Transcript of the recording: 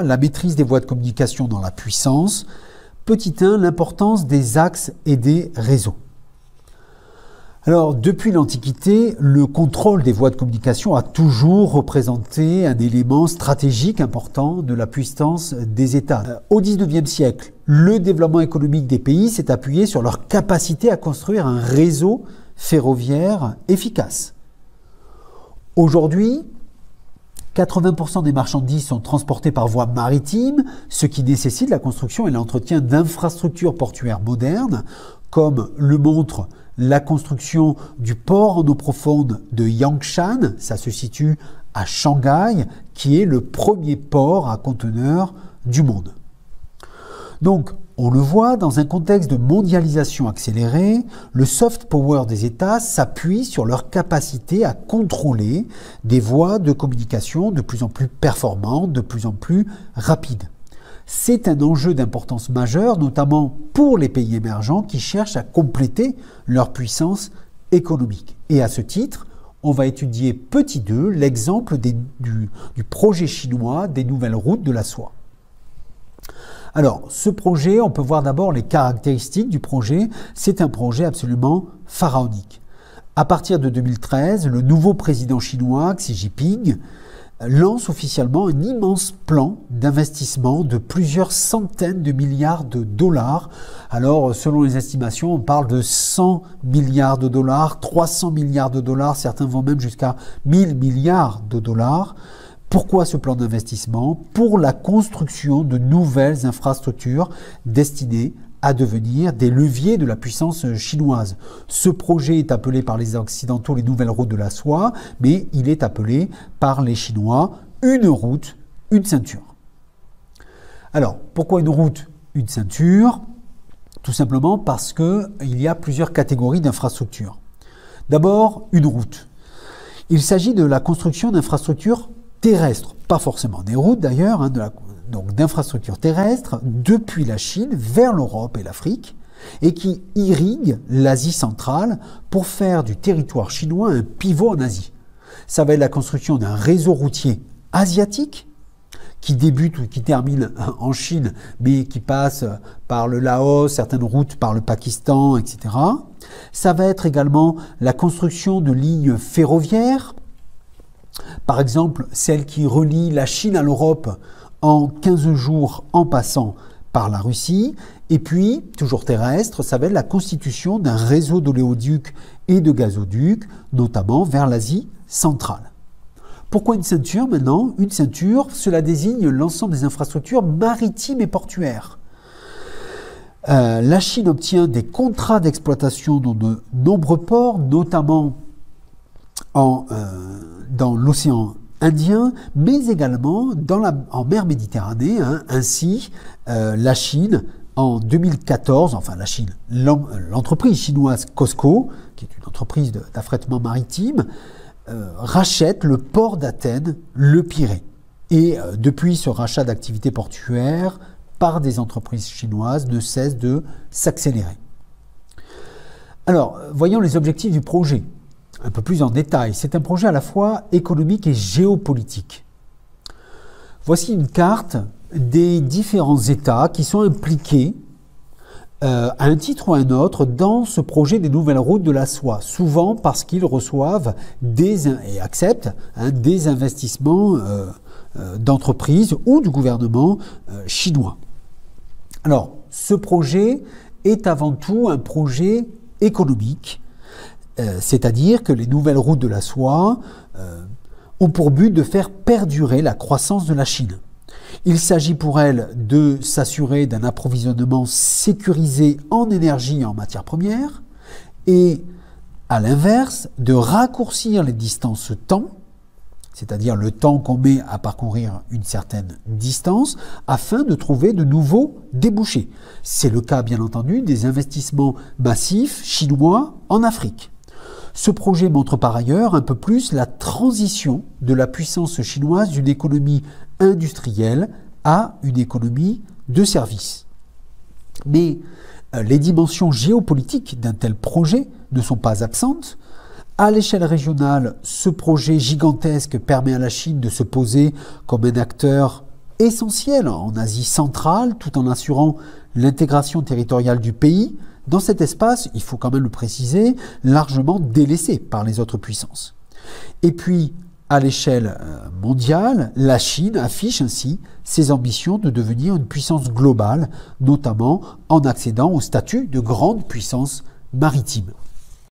la maîtrise des voies de communication dans la puissance. Petit 1, l'importance des axes et des réseaux. Alors, depuis l'Antiquité, le contrôle des voies de communication a toujours représenté un élément stratégique important de la puissance des États. Au XIXe siècle, le développement économique des pays s'est appuyé sur leur capacité à construire un réseau ferroviaire efficace. Aujourd'hui, 80% des marchandises sont transportées par voie maritime, ce qui nécessite la construction et l'entretien d'infrastructures portuaires modernes, comme le montre la construction du port en eau profonde de Yangshan, ça se situe à Shanghai, qui est le premier port à conteneurs du monde. Donc, on le voit, dans un contexte de mondialisation accélérée, le soft power des États s'appuie sur leur capacité à contrôler des voies de communication de plus en plus performantes, de plus en plus rapides. C'est un enjeu d'importance majeure, notamment pour les pays émergents qui cherchent à compléter leur puissance économique. Et à ce titre, on va étudier petit 2 l'exemple du projet chinois des nouvelles routes de la soie. Alors, ce projet, on peut voir d'abord les caractéristiques du projet. C'est un projet absolument pharaonique. À partir de 2013, le nouveau président chinois, Xi Jinping, lance officiellement un immense plan d'investissement de plusieurs centaines de milliards de dollars. Alors, selon les estimations, on parle de 100 milliards de dollars, 300 milliards de dollars, certains vont même jusqu'à 1000 milliards de dollars. Pourquoi ce plan d'investissement? Pour la construction de nouvelles infrastructures destinées à devenir des leviers de la puissance chinoise. Ce projet est appelé par les Occidentaux les nouvelles routes de la soie, mais il est appelé par les Chinois une route, une ceinture. Alors, pourquoi une route, une ceinture? Tout simplement parce qu'il y a plusieurs catégories d'infrastructures. D'abord, une route. Il s'agit de la construction d'infrastructures terrestres, pas forcément des routes d'ailleurs, donc d'infrastructures terrestres depuis la Chine vers l'Europe et l'Afrique, et qui irriguent l'Asie centrale pour faire du territoire chinois un pivot en Asie. Ça va être la construction d'un réseau routier asiatique qui débute ou qui termine en Chine, mais qui passe par le Laos, certaines routes par le Pakistan, etc. Ça va être également la construction de lignes ferroviaires, par exemple celle qui relie la Chine à l'Europe en 15 jours en passant par la Russie. Et puis, toujours terrestre, ça va être la constitution d'un réseau d'oléoducs et de gazoducs, notamment vers l'Asie centrale. Pourquoi une ceinture maintenant? Une ceinture, cela désigne l'ensemble des infrastructures maritimes et portuaires. La Chine obtient des contrats d'exploitation dans de nombreux ports, notamment dans l'océan Indien, mais également en mer Méditerranée. Ainsi, la Chine, en 2014, enfin la Chine, l'entreprise chinoise COSCO, qui est une entreprise d'affrètement maritime, rachète le port d'Athènes, le Pirée. Et depuis ce rachat d'activités portuaires par des entreprises chinoises ne cesse de s'accélérer. Alors, voyons les objectifs du projet. Un peu plus en détail. C'est un projet à la fois économique et géopolitique. Voici une carte des différents États qui sont impliqués à un titre ou à un autre dans ce projet des nouvelles routes de la soie, souvent parce qu'ils reçoivent et acceptent des investissements d'entreprises ou du gouvernement chinois. Alors, ce projet est avant tout un projet économique, c'est-à-dire que les nouvelles routes de la soie ont pour but de faire perdurer la croissance de la Chine. Il s'agit pour elle de s'assurer d'un approvisionnement sécurisé en énergie et en matières premières et, à l'inverse, de raccourcir les distances temps, c'est-à-dire le temps qu'on met à parcourir une certaine distance, afin de trouver de nouveaux débouchés. C'est le cas, bien entendu, des investissements massifs chinois en Afrique. Ce projet montre par ailleurs un peu plus la transition de la puissance chinoise d'une économie industrielle à une économie de services. Mais les dimensions géopolitiques d'un tel projet ne sont pas absentes. À l'échelle régionale, ce projet gigantesque permet à la Chine de se poser comme un acteur essentiel en Asie centrale, tout en assurant l'intégration territoriale du pays, dans cet espace, il faut quand même le préciser, largement délaissé par les autres puissances. Et puis, à l'échelle mondiale, la Chine affiche ainsi ses ambitions de devenir une puissance globale, notamment en accédant au statut de grande puissance maritime.